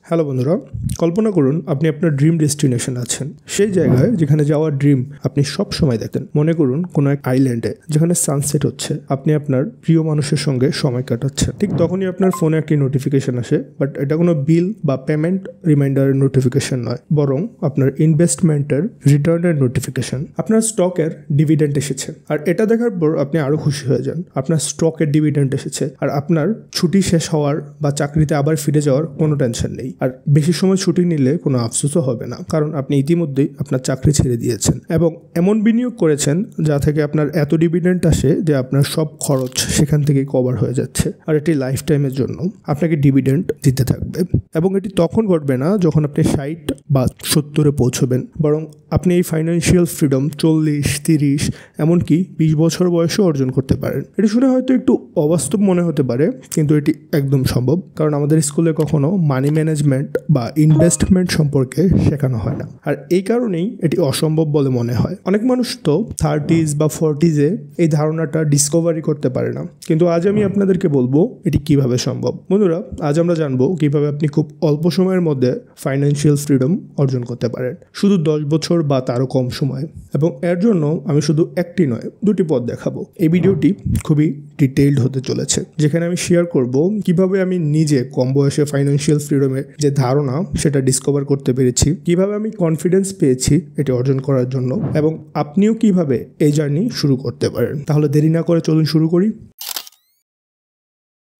Hello বন্ধুরা, কল্পনা করুন আপনি আপনার ড্রিম ডেস্টিনেশন আছেন, সেই জায়গায় যেখানে যাওয়ার ড্রিম আপনি সব সময় দেখেন। মনে করুন কোনো এক আইল্যান্ডে যেখানে সানসেট হচ্ছে, আপনি আপনার প্রিয় মানুষের সঙ্গে সময় কাটাচ্ছেন। ঠিক তখনই আপনার ফোনে একটি নোটিফিকেশন আসে, বাট এটা কোনো বিল বা পেমেন্ট রিমাইন্ডারের নোটিফিকেশন নয়, বরং আপনার ইনভেস্টমেন্টের রিটার্নের নোটিফিকেশন। আপনার স্টকের ডিভিডেন্ড এসেছে, আর এটা দেখার পর আপনি আরও খুশি হয়ে যান। আপনার স্টকের ডিভিডেন্ড এসেছে, আর আপনার ছুটি শেষ হওয়ার বা চাকরিতে আবার ফিরে যাওয়ার কোনো টেনশন নেই। আর বেশি সময় ছুটি নিলে কোনো আফসোসও হবে না, কারণ আপনি ইতিমধ্যেই আপনার চাকরি ছেড়ে দিয়েছেন এবং এমন বিনিয়োগ করেছেন যা থেকে আপনার এত ডিভিডেন্ড আসে যে আপনার সব খরচ সেখান থেকে কভার হয়ে যাচ্ছে। আর এটি লাইফ টাইমের জন্য আপনাকে ডিভিডেন্ড দিতে থাকবে, এবং এটি তখন ঘটবে না যখন আপনি 60 বা 70-এ পৌঁছবেন, বরং আপনি এই ফাইন্যান্সিয়াল ফ্রিডম 40, 30, এমনকি 20 বছর বয়সে অর্জন করতে পারেন। এটি শুনে হয়তো একটু অবাস্তব মনে হতে পারে, কিন্তু এটি একদম সম্ভব, কারণ আমাদের স্কুলে কখনো মানি ম্যানেজমেন্ট বা ইনভেস্টমেন্ট সম্পর্কে শেখানো হয় না। আর এই কারণেই এটি অসম্ভব বলে মনে হয়। অনেক মানুষ তো 30s বা 40s-এ এই ধারণাটা ডিসকভারি করতে পারে না, কিন্তু আজ আমি আপনাদেরকে বলবো এটি কিভাবে সম্ভব। বন্ধুরা, আজ আমরা জানবো কিভাবে আপনি খুব অল্প সময়ের মধ্যে ফাইন্যান্সিয়াল ফ্রিডম অর্জন করতে পারেন, শুধু 10 বছর বা তারও কম সময়ে। এবং এর জন্য আমি শুধু একটি নয়, 2টি পথ দেখাবো। এই ভিডিওটি খুবই ডিটেইলড হতে চলেছে, যেখানে আমি শেয়ার করব কিভাবে আমি নিজে কম বয়সে ফাইন্যান্সিয়াল ফ্রিডমের যে ধারণা সেটা ডিসকভার করতে পেরেছি, কিভাবে আমি কনফিডেন্স পেয়েছি এটি অর্জন করার জন্য, এবং আপনিও কিভাবে এই জার্নি শুরু করতে পারেন। তাহলে দেরি না করে চলুন শুরু করি।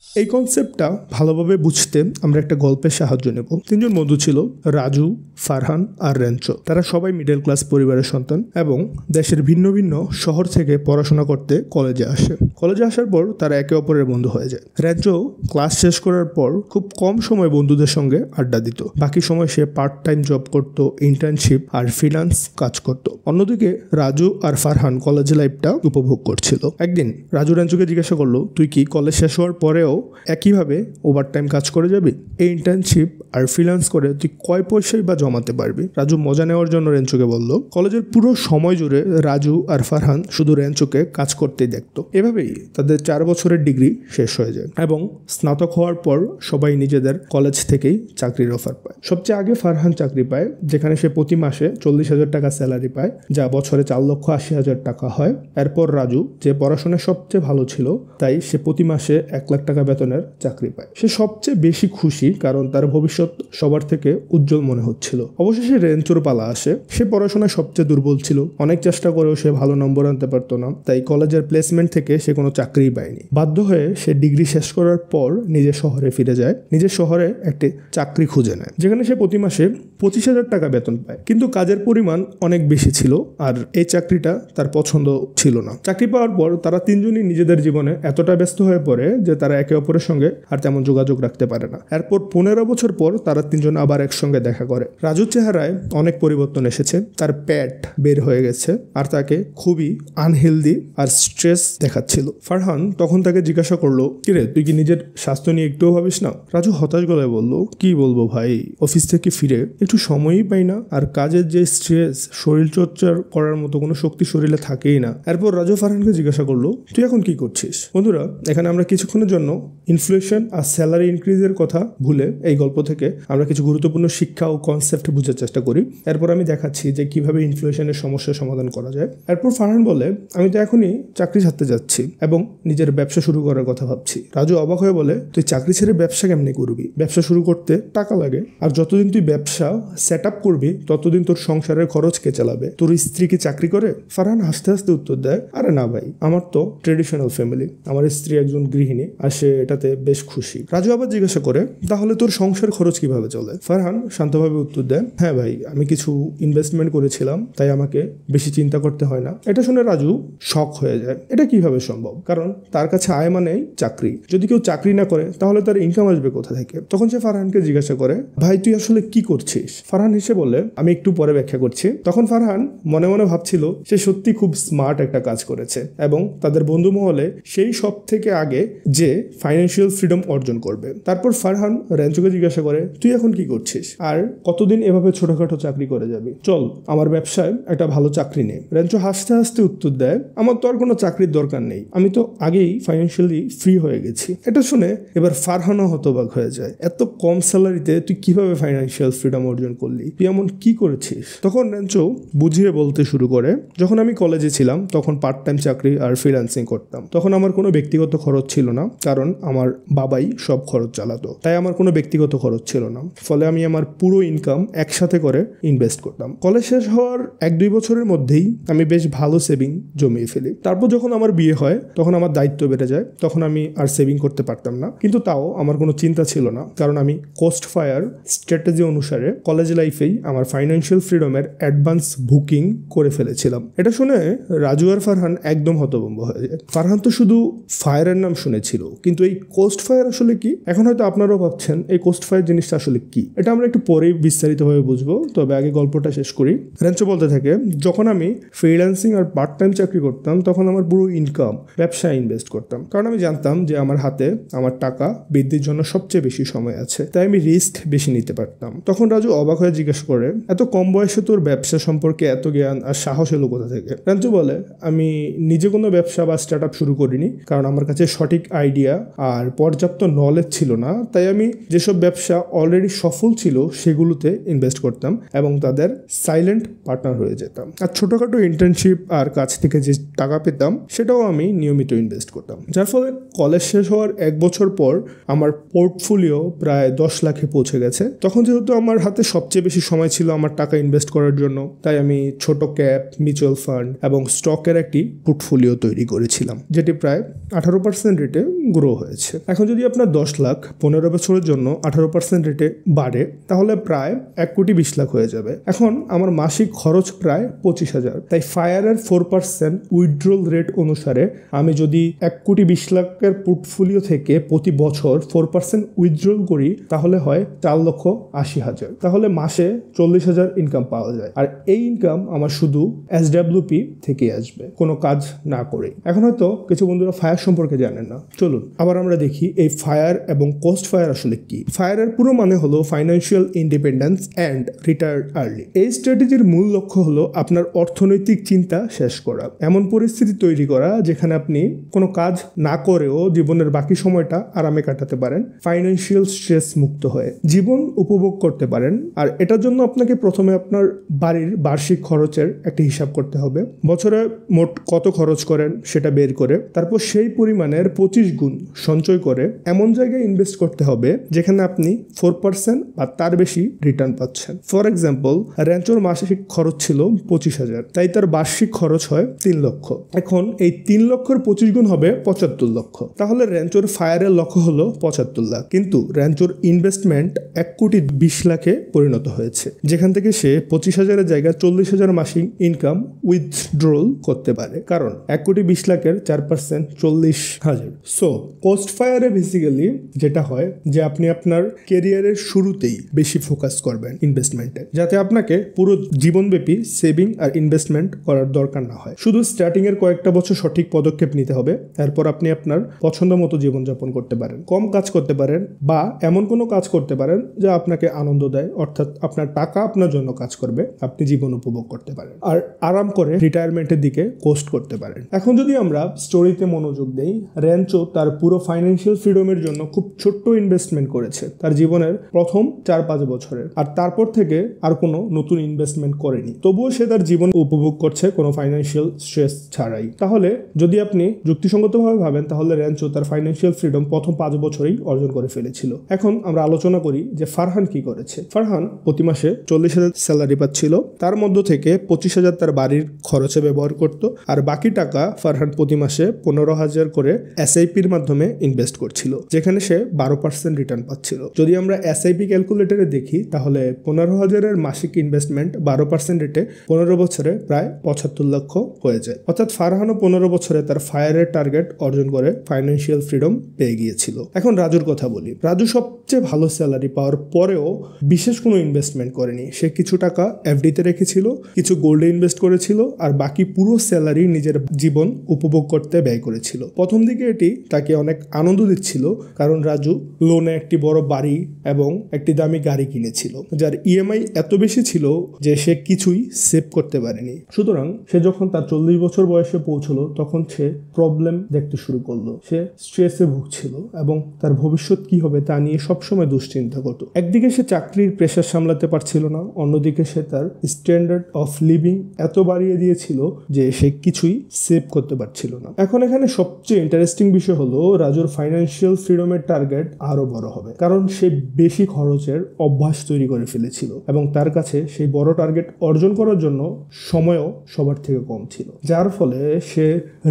এই কনসেপ্টটা ভালোভাবে বুঝতে আমরা একটা গল্পের সাহায্য নেব। 3 জন বন্ধু ছিল, রাজু, ফারহান আর রেঞ্চো। তারা সবাই মিডল ক্লাস পরিবারের সন্তান এবং দেশের ভিন্ন ভিন্ন শহর থেকে পড়াশোনা করতে কলেজে আসে। কলেজে আসার পর তারা একে অপরের বন্ধু হয়ে যায়। রেঞ্চো ক্লাস শেষ করার পর খুব কম সময় বন্ধুদের সঙ্গে আড্ডা দিত, বাকি সময় সে পার্ট টাইম জব করত, ইন্টার্নশিপ আর ফ্রিল্যান্স কাজ করত। অন্যদিকে রাজু আর ফারহান কলেজ লাইফটা উপভোগ করছিল। একদিন রাজু রেঞ্চোকে জিজ্ঞাসা করলো, তুই কি কলেজ শেষ হওয়ার পরেও একইভাবে ওভারটাইম কাজ করে যাবি? এই ইন্টার্নশিপ আর ফ্রিল্যান্স করে তুই কয় পয়সাই বা জমাতে পারবি? রাজু মজা নেওয়ার জন্য রেঞ্চোকে বলল। কলেজের পুরো সময় জুড়ে রাজু আর ফারহান শুধু রেঞ্চোকে কাজ করতেই দেখতো। এভাবেই তাদের 4 বছরের ডিগ্রি শেষ হয়ে যায় এবং স্নাতক হওয়ার পর সবাই নিজেদের কলেজ থেকেই চাকরির অফার পায়। সবচেয়ে আগে ফারহান চাকরি পায়, যেখানে সে প্রতি মাসে 40,000 টাকা স্যালারি পায়, যা বছরে 4,80,000 টাকা হয়। এরপর রাজু, যে পড়াশোনায় সবচেয়ে ভালো ছিল, তাই সে প্রতি মাসে 1 লাখ টাকা বেতনের চাকরি পায়। সে সবচেয়ে বেশি খুশি, কারণ তার ভবিষ্যৎ সবার থেকে উজ্জ্বল মনে হচ্ছিল। অবশেষে রেঞ্চোর পালা আসে। সে পড়াশোনায় সবচেয়ে দুর্বল ছিল, অনেক চেষ্টা করেও সে ভালো নম্বর আনতে পারতো না, তাই কলেজের প্লেসমেন্ট থেকে সে কোনো চাকরিই পায়নি। বাধ্য হয়ে সে ডিগ্রি শেষ করার পর নিজের শহরে ফিরে যায়, নিজের শহরে একটি চাকরি খুঁজে নেয়, যেখানে সে প্রতি মাসে 25,000 টাকা বেতন পায়। কিন্তু কাজের পরিমাণ অনেক বেশি ছিল, আর এই চাকরিটা তার পছন্দ ছিল না। চাকরি পাওয়ার পর তারা 3 জনই নিজেদের জীবনে এতটা ব্যস্ত হয়ে পড়ে যে তারা একে অপরের সঙ্গে আর তেমন যোগাযোগ রাখতে পারে না। এরপর 15 বছর পর তারা 3 জন আবার একসঙ্গে দেখা করে। রাজুর চেহারায় অনেক পরিবর্তন এসেছে, তার পেট বের হয়ে গেছে আর তাকে খুবই আনহেলদি আর স্ট্রেস দেখাচ্ছিল। ফারহান তখন তাকে জিজ্ঞাসা করলো, কিরে, তুই কি নিজের স্বাস্থ্য নিয়ে একটুও ভাবিস না? রাজু হতাশ গলায় বলল, কি বলবো ভাই, অফিস থেকে ফিরে একটু সময়ই পাই না, আর কাজের যে স্ট্রেস, শরীর চর্চা করার মতো কোনো শক্তি শরীরে থাকেই না। এরপর রাজু ফারহানকে জিজ্ঞাসা করলো, তুই এখন কি করছিস? বন্ধুরা, এখানে আমরা কিছুক্ষণের জন্য ইনফ্লেশন আর স্যালারি ইনক্রিজের কথা ভুলে এই গল্প থেকে আমরা কিছু গুরুত্বপূর্ণ শিক্ষা ও কনসেপ্ট বোঝার চেষ্টা করি। এরপর আমি দেখাচ্ছি যে কিভাবে ইনফ্লেশনের সমস্যার সমাধান করা যায়। এরপর ফারহান বলে, আমি তো এখনই চাকরি ছাড়তে যাচ্ছি এবং নিজের ব্যবসা শুরু করার কথা ভাবছি। রাজু অবাক হয়ে বলে, তুই চাকরি ছেড়ে ব্যবসা কেমনি করবি? ব্যবসা শুরু করতে টাকা লাগে, আর যতদিন তুই ব্যবসা সেট আপ করবি ততদিন তোর সংসারের খরচ কে চালাবে? তোর স্ত্রী কি চাকরি করে? ফারহান হাসতে হাসতে উত্তর দেয়, আরে না ভাই, আমার তো ট্রেডিশনাল ফ্যামিলি, আমার স্ত্রী একজন গৃহিণী আর সে এটাতে বেশ খুশি। রাজু আবার জিজ্ঞাসা করে, তাহলে তোর সংসার খরচ কিভাবে চলে? ফারহান শান্তভাবে উত্তর দেয়, হ্যাঁ ভাই, আমি কিছু ইনভেস্টমেন্ট করেছিলাম, তাই আমাকে বেশি চিন্তা করতে হয় না। এটা শুনে রাজু শক হয়ে যায়। এটা কিভাবে সম্ভব? কারণ তার কাছে আয় মানেই চাকরি। যদি কেউ চাকরি না করে তাহলে তার ইনকাম আসবে কোথা থেকে? তখন সে ফারহানকে জিজ্ঞাসা করে, ভাই তুই আসলে কি করছিস? ফারহান হেসে বলে, আমি একটু পরে ব্যাখ্যা করছি। তখন ফারহান মনে মনে ভাবছিল সে সত্যি খুব স্মার্ট একটা কাজ করেছে এবং তাদের বন্ধু মহলে সেই সব থেকে আগে যে ফাইন্যান্সিয়াল ফ্রিডম অর্জন করবে। তারপর ফারহান রেঞ্চোকে জিজ্ঞাসা করে, তুই এখন কি করছিস আর কতদিন এভাবে ছোটখাটো চাকরি করে যাবি? চল আমার ব্যবসায় একটা ভালো চাকরি নে। রেঞ্চো হাসতে হাসতে উত্তর দেয়, আমার তো আর কোনো চাকরির দরকার নেই, আমি তো আগেই ফাইন্যান্সিয়ালি ফ্রি হয়ে গেছি। এটা শুনে এবার ফারহানও হতবাক হয়ে যায়, এত কম স্যালারিতে তুই কিভাবে ফাইন্যান্সিয়াল ফ্রিডম অর্জন করলি, তুই এমন কি করেছিস? তখন রেঞ্চো বুঝিয়ে বলতে শুরু করে, যখন আমি কলেজে ছিলাম তখন পার্ট টাইম চাকরি আর ফ্রিল্যান্সিং করতাম। তখন আমার কোনো ব্যক্তিগত খরচ ছিল না, কারণ আমার বাবাই সব খরচ চালাতো, তাই আমার কোনো ব্যক্তিগত খরচ ছিল না। ফলে আমি আমার পুরো ইনকাম একসাথে করে ইনভেস্ট করতাম। কলেজ শেষ হওয়ার 1-2 বছরের মধ্যেই আমি বেশ ভালো সেভিং জমিয়ে ফেলি। তারপর যখন আমার বিয়ে হয় তখন আমার দায়িত্ব বেড়ে যায়, তখন আমি আর সেভিং করতে পারতাম না। কিন্তু তাও আমার কোনো চিন্তা ছিল না, কারণ আমি কোস্ট ফায়ার স্ট্র্যাটেজি অনুসারে কলেজ লাইফেই আমার ফাইন্যান্সিয়াল ফ্রিডমের অ্যাডভান্স বুকিং করে ফেলেছিলাম। এটা শুনে রাজু আর ফারহান একদম হতভম্ব হয়ে যায়। ফারহান তো শুধু ফায়ারের নাম শুনেছিল, কিন্তু এই কোস্ট ফায়ার আসলে কি? এখন হয়তো আপনারাও ভাবছেন এই কোস্ট ফায়ার জিনিসটা আসলে কি। এটা আমরা একটু পরেই বিস্তারিতভাবে বুঝবো, তবে আগে গল্পটা শেষ করি। রেঞ্চো বলতে থাকে, যখন আমি ফ্রিল্যান্সিং আর পার্ট টাইম চাকরি করতাম তখন আমার পুরো ইনকাম ব্যবসায় ইনভেস্ট করতাম, কারণ আমি জানতাম যে আমার হাতে আমার টাকা বৃদ্ধির জন্য সবচেয়ে বেশি সময় আছে, তাই আমি রিস্ক বেশি নিতে পারতাম। তখন রাজু অবাক হয়ে জিজ্ঞেস করে, এত কম বয়সে তোর ব্যবসা সম্পর্কে এত জ্ঞান আর সাহস এলো কোথা থেকে? রেঞ্চো বলে, আমি নিজে কোনো ব্যবসা বা স্টার্ট আপ শুরু করিনি, কারণ আমার কাছে সঠিক আইডিয়া আর পর্যাপ্ত নলেজ ছিল না। তাই আমি যেসব ব্যবসা অলরেডি সফল ছিল সেগুলোতে ইনভেস্ট করতাম এবং তাদের সাইলেন্ট পার্টনার হয়ে যেতাম। আর ছোটখাটো ইন্টার্নশিপ আর কাজ থেকে যে টাকা পেতাম সেটাও আমি নিয়মিত ইনভেস্ট করতাম, যার ফলে কলেজ শেষ হওয়ার 1 বছর পর আমার পোর্টফোলিও প্রায় 10 লাখে পৌঁছে গেছে। তখন যেহেতু আমার হাতে সবচেয়ে বেশি সময় ছিল আমার টাকা ইনভেস্ট করার জন্য, তাই আমি ছোট ক্যাপ, মিউচুয়াল ফান্ড এবং স্টকের একটি পোর্টফোলিও তৈরি করেছিলাম, যেটি প্রায় 18% রেটে গ্রো হয়েছে। এখন যদি আপনার 10 লাখ 15 বছরের জন্য 18% রেটে বাড়ে, তাহলে প্রায় 1,20,00,000 হয়ে যাবে। এখন আমার মাসিক খরচ প্রায় 25,000, তাই ফায়ারের 4% উইথড্রল রেট অনুসারে আমি যদি 1,20,00,000 পোর্টফোলিও থেকে প্রতি বছর 4% উইথড্রল করি, তাহলে হয় 4,80,000। তাহলে মাসে 40,000 ইনকাম পাওয়া যায়। আর এই ইনকাম আমার শুধু SWP থেকে আসবে, কোনো কাজ না করে। এখন হয়তো কিছু বন্ধুরা ফায়ার সম্পর্কে জানেন না, চলুন আবার আমরা দেখি এই ফায়ার এবং কোস্ট ফায়ার আসলে কি। ফায়ারের পুরো মানে হলো financial independence and retired early. এই স্ট্র্যাটেজির মূল লক্ষ্য হলো আপনার অর্থনৈতিক চিন্তা শেষ করা, এমন পরিস্থিতি তৈরি করা যেখানে আপনি কোনো কাজ না করেও জীবনের বাকি সময়টা আরামে কাটাতে পারেন, ফাইন্যান্সিয়াল স্ট্রেস মুক্ত হয়ে জীবন উপভোগ করতে পারেন। আর এটার জন্য আপনাকে প্রথমে আপনার বাড়ির বার্ষিক খরচের একটা হিসাব করতে হবে, বছরে মোট কত খরচ করেন সেটা বের করে তারপর সেই পরিমাণের 25 গুণ সঞ্চয় করে এমন জায়গায় ইনভেস্ট করতে হবে যেখানে আপনি 4% বা তার বেশি রিটার্ন পাচ্ছেন। ফর এক্সাম্পল, রেঞ্চোর মাসিক খরচ ছিল 25,000, তাই তার বার্ষিক খরচ হয় 3 লক্ষ। এখন এই 3 লক্ষের 25 গুণ হবে 75 লক্ষ। তাহলে রেঞ্চোর ফায়ারের লক্ষ্য হলো 75 লাখ, কিন্তু রেঞ্চোর ইনভেস্টমেন্ট 1,20,00,000 পরিণত হয়েছে, যেখান থেকে সে 25,000-এর জায়গায় 40,000 মাসিক ইনকাম উইথড্রল করতে পারে, কারণ 1,20,00,000-এর 4% 40,000। সো কোস্ট ফায়ারে বেসিক্যালি যেটা হয় যে আপনি আপনার ক্যারিয়ারের শুরুতেই বেশি ফোকাস করবেন ইনভেস্টমেন্টে, যাতে আপনাকে পুরো জীবনব্যাপী সেভিং আর ইনভেস্টমেন্ট করার দরকার না হয়। শুধু স্টার্টিং এর কয়েকটা বছর সঠিক পদক্ষেপ নিতে হবে, তারপর আপনি আপনার পছন্দ মতো জীবনযাপন করতে পারেন, কম কাজ করতে পারেন বা এমন কোনো কাজ করতে পারেন যা আপনাকে আনন্দ দেয়, অর্থাৎ আপনার টাকা আপনার জন্য কাজ করবে, আপনি জীবন উপভোগ করতে পারেন আর আরাম করে রিটায়ারমেন্টের দিকে কোস্ট করতে পারেন। এখন যদি আমরা স্টোরিতে মনোযোগ দেই, রেঞ্চো তার পুরো ফাইন্যান্সিয়াল ফ্রিডমের জন্য খুব ছোট্ট ইনভেস্টমেন্ট করেছে তার জীবনের প্রথম 4-5 বছরের, আর তারপর থেকে আর কোনো নতুন ইনভেস্টমেন্ট করেনি। তবুও সে তার জীবন উপভোগ করছে কোনো ফাইন্যান্সিয়াল স্ট্রেস ছাড়াই। তাহলে যদি আপনি যুক্তিসঙ্গতভাবে ভাবেন, তাহলে রেঞ্চো তার ফাইন্যান্সিয়াল ফ্রিডম প্রথম 5 বছরেই অর্জন করে ফেলেছিল। এখন আমরা আলোচনা করি যে ফারহান কি করেছে। ফারহান প্রতি মাসে 40,000 স্যালারি পাচ্ছিল, তার মধ্য থেকে 25,000 তার বাড়ির খরচে ব্যবহার করত, আর বাকি টাকা ফারহান প্রতি মাসে 15,000 করে SIPর মাধ্যমে ইনভেস্ট করছিল, যেখানে সে 12% রিটার্ন পাচ্ছিল। যদি আমরা SIP ক্যালকুলেটরে দেখি, তাহলে 15,000-এর মাসিক ইনভেস্টমেন্ট 12% রেটে 15 বছরে প্রায় 75 লক্ষ হয়ে যায়। অর্থাৎ ফারহানও 15 বছরে তার ফায়ারের টার্গেট অর্জন করে ফাইন্যান্সিয়াল ফ্রিডম পেয়ে গিয়েছিল। এখন রাজুর কথা বলি। রাজু সবচেয়ে ভালো স্যালারি পাওয়ার পরেও বিশেষ কোনো ইনভেস্টমেন্ট করেনি। সে কিছু টাকা FDতে রেখেছিল, কিছু গোল্ডে ইনভেস্ট করেছিল, আর বাকি পুরো স্যালারি নিজের জীবন উপভোগ করতে ব্যয় করেছিল। প্রথম দিকে এটি তাকে অনেক আনন্দ দিচ্ছিল, কারণ রাজু লোনে একটি বড় বাড়ি এবং একটি দামি গাড়ি কিনেছিল, যার EMI এত বেশি ছিল যে সে কিছুই সেভ করতে পারেনি। সুতরাং সে যখন তার 40 বছর বয়সে পৌঁছলো, তখন সে সে প্রবলেম দেখতে শুরু করলো। সে স্ট্রেসে ভুগছিল এবং তার ভবিষ্যৎ কি হবে তা নিয়ে সবসময় দুশ্চিন্তা করত। একদিকে সে চাকরির প্রেশার সামলাতে পারছিল না, অন্যদিকে সে তার স্ট্যান্ডার্ড অফ লিভিং এত বাড়িয়ে দিয়েছিল যে সে কিছুই সেভ করতে পারছিল না। এখন এখানে সবচেয়ে ইন্টারেস্টিং বিষয় হলো রাজুর ফাইন্যান্সিয়াল ফ্রিডমের টার্গেট আরো বড় হবে, কারণ সে বেশি খরচের অভ্যাস তৈরি করে ফেলেছিল এবং তার কাছে সেই বড় টার্গেট অর্জন করার জন্য সময়ও সবার থেকে কম ছিল। যার ফলে সে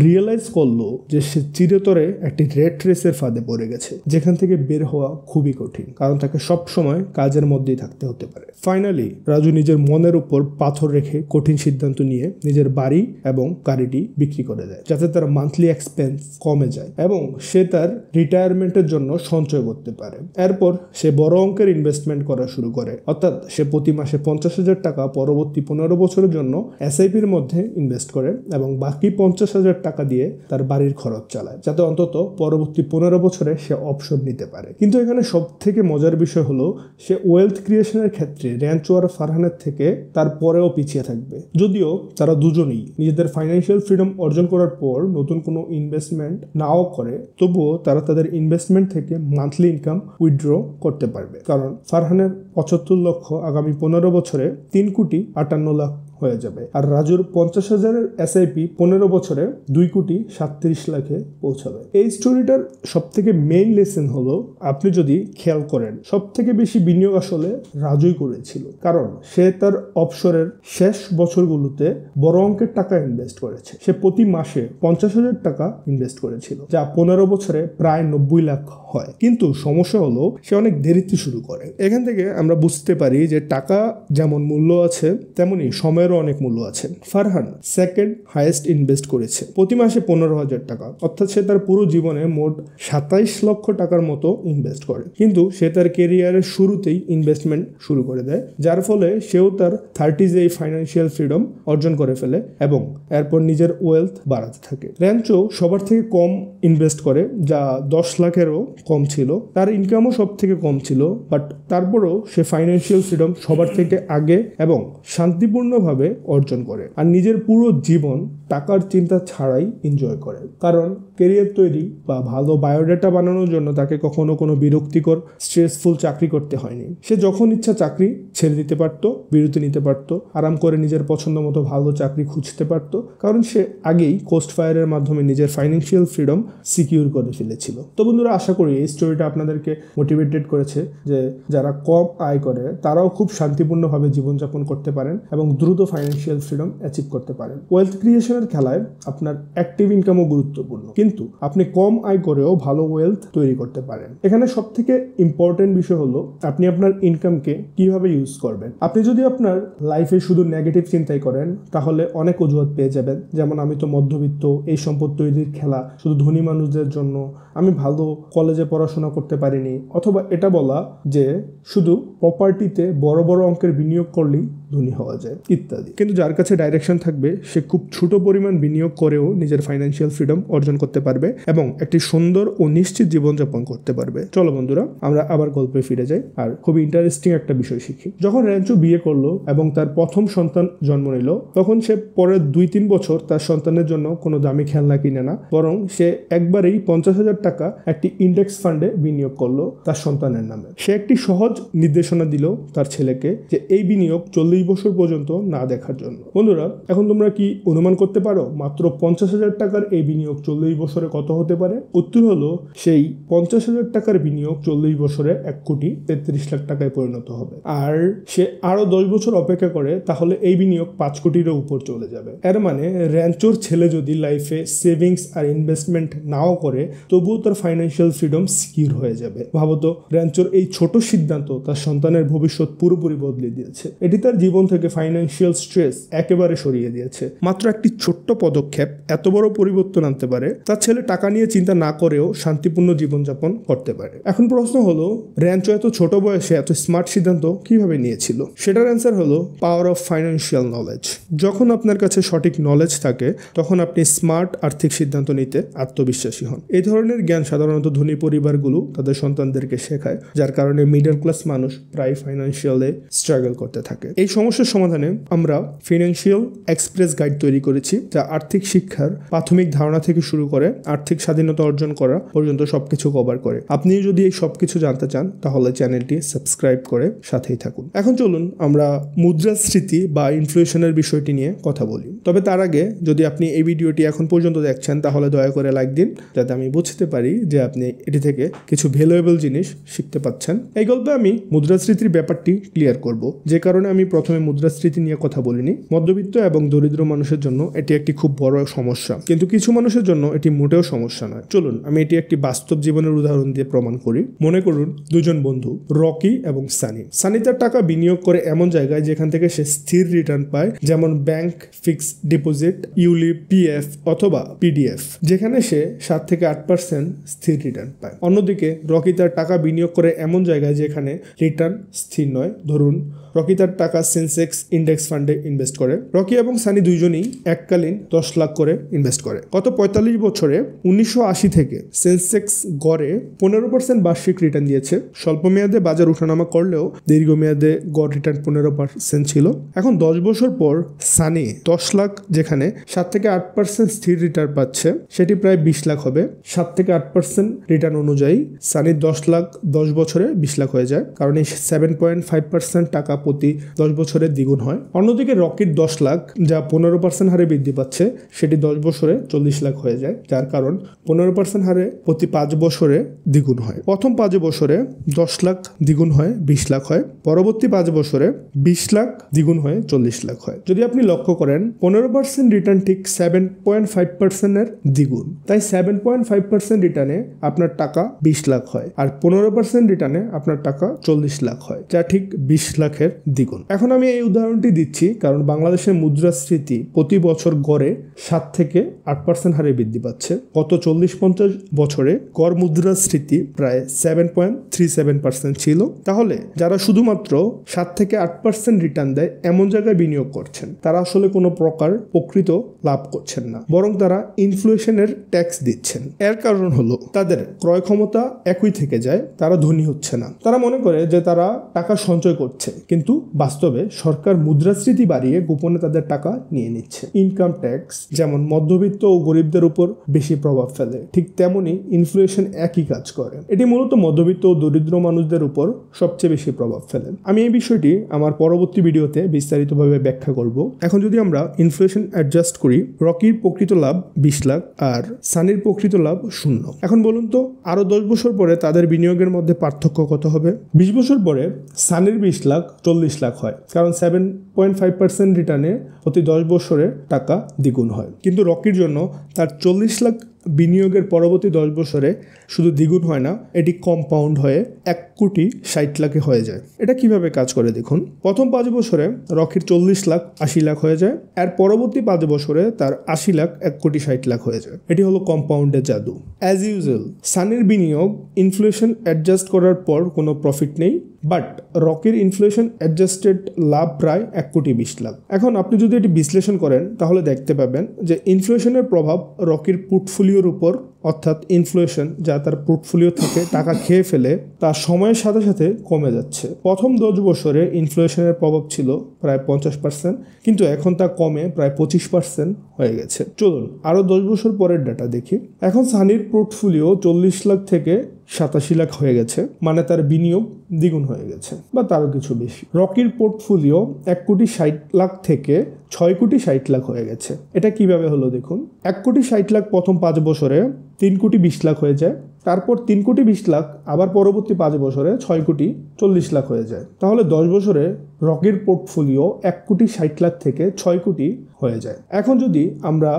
রিয়েলাইজ করলো যে সে চিরতরে একটি রেট রেসের ফাঁদে পড়ে গেছে, যেখান থেকে বের হওয়া খুবই কঠিন, কারণ তাকে সব সময় কাজের মধ্যেই থাকতে হতে পারে। ফাইনালি রাজু নিজের মনের উপর পাথর রেখে কঠিন সিদ্ধান্ত নিয়ে নিজের বাড়ি এবং গাড়িটি বিক্রি করে দেয়, যাতে তার মান্থলি এক্সপেন্স কমে যায় এবং সে তার রিটায়ারমেন্টের জন্য সঞ্চয় করতে পারে। এরপর সে বড় অঙ্কের ইনভেস্টমেন্ট করা শুরু করে, অর্থাৎ সে প্রতি মাসে 50,000 টাকা পরবর্তী 15 বছরের জন্য এসআইপির মধ্যে ইনভেস্ট করে এবং বাকি 50,000 টাকা দিয়ে তার বাড়ির খরচ চালায়, যাতে অন্তত পরবর্তী 15 বছরে সে অপশন নিতে পারে। কিন্তু এখানে সব থেকে মজার বিষয় হলো সে ওয়েলথ ক্রিয়েশনের ক্ষেত্রে র্যাঞ্চো আর ফারহানের থেকে তার পরেও পিছিয়ে থাকবে। যদিও তারা দুজনেই নিজেদের ফাইন্যান্সিয়াল ফ্রিডম অর্জন করার পর নতুন কোনো ইনভেস্টমেন্ট নাও করে, তবুও তারা তাদের ইনভেস্টমেন্ট থেকে মান্থলি ইনকাম উইথড্র করতে পারবে, কারণ ফারহানের 75 লক্ষ আগামী 15 বছরে 3,58,00,000 হয়ে যাবে, আর রাজুর 50,000 এসআইপি 15 বছরে 2,37,00,000 পৌঁছাবে। এই স্টোরিটার সব থেকে মেইন লেসন হলো, আপনি যদি খেয়াল করেন সব থেকে বেশি বিনিয়োগ আসলে রাজুই করেছিল, কারণ সে তার অবসরের শেষ বছরগুলোতে বড় অঙ্কের টাকা ইনভেস্ট করেছে। সে প্রতি মাসে 50,000 টাকা ইনভেস্ট করেছিল, যা 15 বছরে প্রায় 90 লাখ হয়। কিন্তু সমস্যা হলো সে অনেক দেরিতে শুরু করে। এখান থেকে আমরা বুঝতে পারি যে টাকা যেমন মূল্য আছে তেমনি সময়েরও অনেক মূল্য আছে। ফারহান সেকেন্ড হাইয়েস্ট ইনভেস্ট করেছে প্রতি মাসে 15,000 টাকা, অর্থাৎ সে তার পুরো জীবনে মোট 27 লক্ষ টাকার মতো ইনভেস্ট করে। কিন্তু সে তার কেরিয়ারের শুরুতেই ইনভেস্টমেন্ট শুরু করে দেয়, যার ফলে সেও তার 30s এই ফাইন্যান্সিয়াল ফ্রিডম অর্জন করে ফেলে এবং এরপর নিজের ওয়েলথ বাড়াতে থাকে। র্যাঞ্চো সবার থেকে কম ইনভেস্ট করে, যা 10 লাখেরও কম ছিল। তার ইনকামও সব থেকে কম ছিল, বাট তারপরও সে ফাইন্যান্সিয়াল ফ্রিডম সবার থেকে আগে এবং শান্তিপূর্ণভাবে অর্জন করে আর নিজের পুরো জীবন টাকার চিন্তা ছাড়াই এনজয় করে। কারণ কেরিয়ার তৈরি বা ভালো বায়োডাটা বানানোর জন্য তাকে কখনো কোনো বিরক্তিকর স্ট্রেসফুল চাকরি করতে হয়নি। সে যখন ইচ্ছা চাকরি ছেড়ে দিতে পারত, বিরতি নিতে পারত, আরাম করে নিজের পছন্দ মতো ভালো চাকরি খুঁজতে পারত, কারণ সে আগেই কোস্ট ফায়ারের মাধ্যমে নিজের ফাইন্যান্সিয়াল ফ্রিডম সিকিউর করে ফেলেছিল। তো বন্ধুরা, আশা করি এই স্টোরিটা আপনাদেরকে মোটিভেটেড করেছে যে যারা কম আয় করে তারাও খুব শান্তিপূর্ণভাবে জীবনযাপন করতে পারেন এবং দ্রুত ফাইন্যান্সিয়াল ফ্রিডম অ্যাচিভ করতে পারেন। ওয়েলথ ক্রিয়েশনের খেলায় আপনার অ্যাক্টিভ ইনকামও গুরুত্বপূর্ণ, কিন্তু আপনি কম আয় করেও ভালো ওয়েলথ তৈরি করতে পারেন। এখানে সব থেকে ইম্পর্টেন্ট বিষয় হলো আপনি আপনার ইনকামকে কিভাবে ইউজ করবেন। আপনি যদি আপনার লাইফে শুধু নেগেটিভ চিন্তাই করেন তাহলে অনেক অজুহাত পেয়ে যাবেন, যেমন আমি তো মধ্যবিত্ত, এই সম্পদ তৈরির খেলা শুধু ধনী মানুষদের জন্য, আমি ভালো কলেজে পড়াশোনা করতে পারিনি, অথবা এটা বলা যে শুধু প্রপার্টিতে বড় বড় অঙ্কের বিনিয়োগ করলেই ধনী হওয়া যায় ইত্যাদি। কিন্তু যার কাছে ডাইরেকশন থাকবে সে খুব ছোট পরিমাণ বিনিয়োগ করেও নিজের ফাইন্যান্সিয়াল ফ্রিডম অর্জন করতে পারবে এবং একটি সুন্দর ও নিশ্চিত জীবনযাপন করতে পারবে। চলো বন্ধুরা, আমরা আবার গল্পে ফিরে যাই আর খুবই ইন্টারেস্টিং একটা বিষয় শিখি। যখন র্যাঞ্চো বিয়ে করলো এবং তার প্রথম সন্তান জন্ম নিল, তখন সে পরের 2-3 বছর তার সন্তানের জন্য কোনো দামি খেলনা কিনে না, বরং সে একবারেই 50,000 টাকা একটি ইন্ডেক্স ফান্ডে বিনিয়োগ করলো তার সন্তানের নামে। সে একটি সহজ নির্দেশনা দিল তার ছেলেকে যে এই বিনিয়োগ 40 বছর পর্যন্ত না দেখার জন্য। বন্ধুরা, এখন তোমরা কি অনুমান করতে পারো মাত্র 50,000 টাকার এই বিনিয়োগ 40 বছরে কত হতে পারে? উত্তর হলো সেই 50,000 টাকার বিনিয়োগ 40 বছরে 1,33,00,000 টাকায় পরিণত হবে। আর সে আরো 10 বছর অপেক্ষা করে তাহলে এই বিনিয়োগ 5 কোটিরও উপর চলে যাবে। এর মানে র্যাঞ্চোর ছেলে যদি লাইফে সেভিংস আর ইনভেস্টমেন্ট নাও করে তবুও তার ফাইন্যান্সিয়াল ফ্রিডম সিকিউর হয়ে যাবে। ভাবতো, র্যাঞ্চোর এই ছোট সিদ্ধান্ত তার সন্তানের ভবিষ্যৎ পুরোপুরি বদলে দিয়েছে। এটি তার জীবন থেকে ফাইন্যান্সিয়াল স্ট্রেস একেবারে সরিয়ে দিয়েছে। মাত্র একটি ছোট্ট পদক্ষেপ এত বড় পরিবর্তন আনতে পারে। তার ছেলে টাকা নিয়ে চিন্তা না করেও শান্তিপূর্ণ জীবনযাপন করতে পারে। এখন প্রশ্ন হলো, র্যাঞ্চো এত ছোট বয়সে এত স্মার্ট সিদ্ধান্ত কিভাবে নিয়েছিল? সেটার অ্যান্সার হলো পাওয়ার অফ ফাইন্যান্সিয়াল নলেজ। যখন আপনার কাছে সঠিক নলেজ থাকে তখন আপনি স্মার্ট আর্থিক সিদ্ধান্ত নিতে আত্মবিশ্বাসী হন। এই ধরনের জ্ঞান সাধারণত ধনী পরিবারগুলো তাদের সন্তানদেরকে শেখায়, যার কারণে মিডল ক্লাস মানুষ প্রায় ফাইন্যান্সিয়ালে স্ট্রাগল করতে থাকে। এই সমস্যার সমাধানে আমরা ফিনান্সিয়াল এক্সপ্রেস গাইড তৈরি করেছি, যা আর্থিক শিক্ষার প্রাথমিক ধারণা থেকে শুরু করে আর্থিক স্বাধীনতা অর্জন করা পর্যন্ত সবকিছু কভার করে। আপনি যদি এই সবকিছু জানতে চান তাহলে চ্যানেলটি সাবস্ক্রাইব করে সাথেই থাকুন। এখন চলুন আমরা মুদ্রাস্ফীতি বা ইনফ্লেশনের বিষয়টি নিয়ে কথা বলি। তবে তার আগে যদি আপনি এই ভিডিওটি এখন পর্যন্ত দেখছেন তাহলে দয়া করে লাইক দিন, যাতে আমি বুঝতে পারি যে আপনি এটি থেকে কিছু ভ্যালুয়েবল জিনিস শিখতে পাচ্ছেন। এই গল্পে আমি মুদ্রাস্ফীতির ব্যাপারটি ক্লিয়ার করব, যে কারণে আমি প্রথমে মুদ্রাস্ফীতি নিয়ে কথা বলিনি। মধ্যবিত্ত এবং দরিদ্র মানুষের জন্য এটি একটি খুব বড় সমস্যা, কিন্তু কিছু মানুষের জন্য এটি মোটেও সমস্যা নয়। চলুন আমি এটি একটি বাস্তব জীবনের উদাহরণ দিয়ে প্রমাণ করি। মনে করুন দুজন বন্ধু রকি এবং সানি। সানি তার টাকা বিনিয়োগ করে এমন জায়গায় যেখান থেকে সে স্থির রিটার্ন পায়, যেমন bank fixed deposit, ULIP, PF অথবা পিডিএফ, যেখানে সে 7 থেকে 8% স্থির রিটার্ন পায়। অন্যদিকে রকি তার টাকা বিনিয়োগ করে এমন জায়গায় যেখানে রিটার্ন স্থির নয়। ধরুন রকি তার টাকা সেন্সেক্স ইন্ডেক্স ফান্ডে ইনভেস্ট করে। রকি এবং সানি দুইজনই এককালীন 10 লাখ করে ইনভেস্ট করে। গত 45 বছরে 1980 থেকে সেন্সেক্স গড়ে 15% বার্ষিক রিটার্ন দিয়েছে। স্বল্প মেয়াদে বাজার উঠানামা করলেও দীর্ঘমেয়াদে গড় রিটার্ন 15% ছিল। এখন 10 বছর পর সানি 10 লাখ যেখানে 7 থেকে 8% স্থির রিটার্ন পাচ্ছে, সেটি প্রায় 20 লাখ হবে। 7 থেকে 8% রিটার্ন অনুযায়ী সানির 10 লাখ 10 বছরে 20 লাখ হয়ে যায়, কারণ এই 7.5% টাকা প্রতি 10 বছরে দ্বিগুণ হয়। অন্যদিকে রকির 10 লাখ যা 15% হারে বৃদ্ধি পাচ্ছে, সেটি 10 বছরে 40 লাখ হয়ে যায়, যার কারণ 15% হারে প্রতি 5 বছরে দ্বিগুণ হয়। প্রথম 5 বছরে 10 লাখ দ্বিগুণ হয় 20 লাখ হয়, পরবর্তী 5 বছরে 20 লাখ দ্বিগুণ হয়ে 40 লাখ হয়। যদি আপনি লক্ষ্য করেন 15% রিটার্ন ঠিক 7.5% এর দ্বিগুণ, তাই 7.5% রিটার্নে আপনার টাকা 20 লাখ হয়, আর 15% রিটার্নে আপনার টাকা 40 লাখ হয়, যা ঠিক 20 লাখের দ্বিগুণ। এখন আমি এই উদাহরণটি দিচ্ছি কারণ বাংলাদেশের মুদ্রাস্ফীতি প্রতি বছর গড়ে 7 থেকে 8% হারে বৃদ্ধি পাচ্ছে। গত 40-50 বছরে গড় মুদ্রাস্ফীতি প্রায় 7.37% ছিল। তাহলে যারা শুধুমাত্র 7 থেকে 8% রিটার্ন দেয় এমন জায়গায় বিনিয়োগ করছেন, তারা আসলে কোনো প্রকার প্রকৃত লাভ করছেন না, বরং তারা ইনফ্লেশনের ট্যাক্স দিচ্ছেন। এর কারণ হলো তাদের ক্রয় ক্ষমতা একই থেকে যায়, তারা ধনী হচ্ছে না। তারা মনে করে যে তারা টাকা সঞ্চয় করছে, কিন্তু বাস্তবে সরকার মুদ্রাস্ফীতি বাড়িয়ে গোপনে তাদের টাকা নিয়ে নিচ্ছে। ইনকাম ট্যাক্স যেমন মধ্যবিত্ত ও গরিবদের উপর বেশি প্রভাব ফেলে, ঠিক তেমনি ইনফ্লেশন একই কাজ করে। এটি মূলত মধ্যবিত্ত ও দরিদ্র মানুষদের উপর সবচেয়ে বেশি প্রভাব ফেলে। আমি এই বিষয়টি আমার পরবর্তী ভিডিওতে বিস্তারিতভাবে ব্যাখ্যা করব। এখন যদি আমরা ইনফ্লেশন অ্যাডজাস্ট করি, রকির প্রকৃত লাভ 20 লাখ আর সানির প্রকৃত লাভ 0। এখন বলুন তো আরো 10 বছর পরে তাদের বিনিয়োগের মধ্যে পার্থক্য কত হবে? 20 বছর পরে সানির 20 লাখ 40 লাখ হয়, কারণ 7.5% রিটার্নে প্রতি 10 বছরে টাকা দ্বিগুণ হয়। কিন্তু রকির জন্য তার 40 লাখ বিনিয়োগের পরবর্তী 10 বছরে শুধু দ্বিগুণ হয় না, এটি কম্পাউন্ড হয়ে 1,60,00,000 হয়ে যায়। এটা কিভাবে কাজ করে দেখুন। প্রথম 5 বছরে রকির 40 লাখ 80 লাখ হয়ে যায়, আর পরবর্তী 5 বছরে তার 80 লাখ 1,60,00,000 হয়ে যায়। এটি হলো কম্পাউন্ডের জাদু। অ্যাজ ইউজুয়াল সানির বিনিয়োগ ইনফ্লেশন অ্যাডজাস্ট করার পর কোনো প্রফিট নেই, বাট রকির ইনফ্লেশন অ্যাডজাস্টেড লাভ প্রায় 1,20,00,000। এখন আপনি যদি এটি বিশ্লেষণ করেন তাহলে দেখতে পাবেন যে ইনফ্লেশনের প্রভাব রকির পোর্টফোলিওর উপর, অর্থাৎ ইনফ্লেশন যা তার পোর্টফোলিও থেকে টাকা খেয়ে ফেলে, তা সময়ের সাথে সাথে কমে যাচ্ছে। প্রথম 10 বছরে ইনফ্লেশনের প্রভাব ছিল প্রায় 50%, কিন্তু এখন তা কমে প্রায় 25% হয়ে গেছে। চলুন আরও 10 বছর পরের ডাটা দেখি। এখন সানির পোর্টফোলিও 40 লাখ থেকে 87 লাখ হয়ে গেছে, মানে তার বিনিয়োগ দ্বিগুণ হয়ে গেছে বা তারও কিছু বেশি। রকির পোর্টফোলিও 1,60,00,000 থেকে 6,60,00,000 হয়ে গেছে। এটা কিভাবে হলো দেখুন। 1,60,00,000 প্রথম 5 বছরে 3,20,00,000 হয়ে যায়, তারপর 3,20,00,000 আবার পরবর্তী 5 বছরে 6,40,00,000 হয়ে যায়। তাহলে 10 বছরে রকির পোর্টফোলিও 1,60,00,000 থেকে 6,00,00,000 হয়ে যায়। এখন যদি আমরা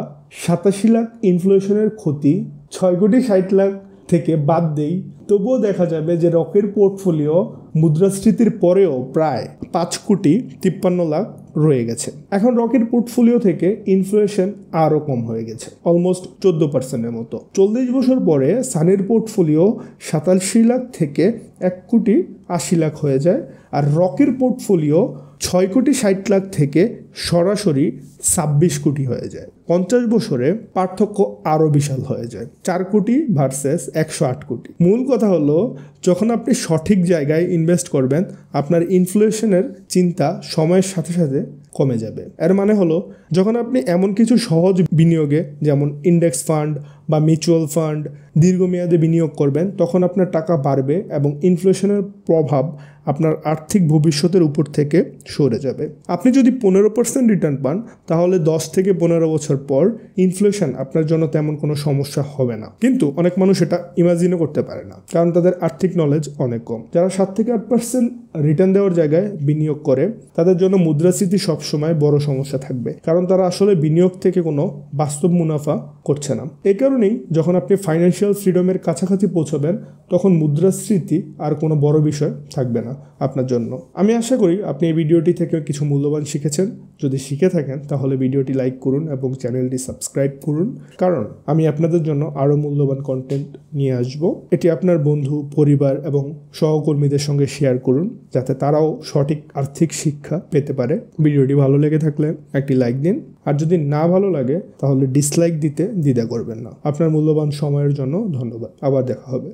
87 লাখ ইনফ্লেশনের ক্ষতি 6,60,00,000 থেকে বাদ দেই, তবুও দেখা যাবে যে রকির পোর্টফোলিও মুদ্রাস্ফীতির পরেও প্রায় 5,53,00,000 রয়ে গেছে। এখন রকির পোর্টফোলিও থেকে ইনফ্লেশন আরও কম হয়ে গেছে, অলমোস্ট 14%-এর মতো। 40 বছর পরে সানির পোর্টফোলিও 87 লাখ থেকে 1,80,00,000 হয়ে যায়। আর রকির পোর্টফোলিও 6,60,00,000 থেকে সরাসরি 26 কোটি হয়ে যায়। 50 বছরে পার্থক্য আরও বিশাল হয়ে যায়, 4 কোটি ভার্সেস 108 কোটি। মূল কথা হলো, যখন আপনি সঠিক জায়গায় ইনভেস্ট করবেন, আপনার ইনফ্লেশনের চিন্তা সময়ের সাথে সাথে কমে যাবে। এর মানে হলো, যখন আপনি এমন কিছু সহজ বিনিয়োগে যেমন ইন্ডেক্স ফান্ড বা মিউচুয়াল ফান্ড দীর্ঘমেয়াদে বিনিয়োগ করবেন, তখন আপনার টাকা বাড়বে এবং ইনফ্লেশনের প্রভাব আপনার আর্থিক ভবিষ্যতের উপর থেকে সরে যাবে। আপনি যদি 15% রিটার্ন পান, তাহলে 10 থেকে 15 বছর পর ইনফ্লেশন আপনার জন্য তেমন কোনো সমস্যা হবে না। কিন্তু অনেক মানুষ এটা ইমাজিনও করতে পারে না, কারণ তাদের আর্থিক নলেজ অনেক কম। যারা 7 থেকে 8% রিটার্ন দেওয়ার জায়গায় বিনিয়োগ করে, তাদের জন্য মুদ্রাস্ফীতি সবসময় বড় সমস্যা থাকবে, কারণ তারা আসলে বিনিয়োগ থেকে কোনো বাস্তব মুনাফা করছে না। এই কারণেই যখন আপনি ফাইন্যান্সিয়াল ফ্রিডমের কাছাকাছি পৌঁছবেন, তখন মুদ্রাস্ফীতি আর কোনো বড় বিষয় থাকবে না আপনার জন্য। আমি আশা করি আপনি এই ভিডিওটি থেকে কিছু মূল্যবান শিখেছেন। যদি শিখে থাকেন তাহলে ভিডিওটি লাইক করুন এবং চ্যানেলটি সাবস্ক্রাইব করুন, কারণ আমি আপনাদের জন্য আরও মূল্যবান কন্টেন্ট নিয়ে আসব। এটি আপনার বন্ধু, পরিবার এবং সহকর্মীদের সঙ্গে শেয়ার করুন, যাতে তারাও সঠিক আর্থিক শিক্ষা পেতে পারে। ভিডিওটি ভালো লেগে থাকলে একটি লাইক দিন, আর যদি না ভালো লাগে তাহলে ডিসলাইক দিতে দ্বিধা করবেন না। আপনার মূল্যবান সময়ের জন্য ধন্যবাদ। আবার দেখা হবে।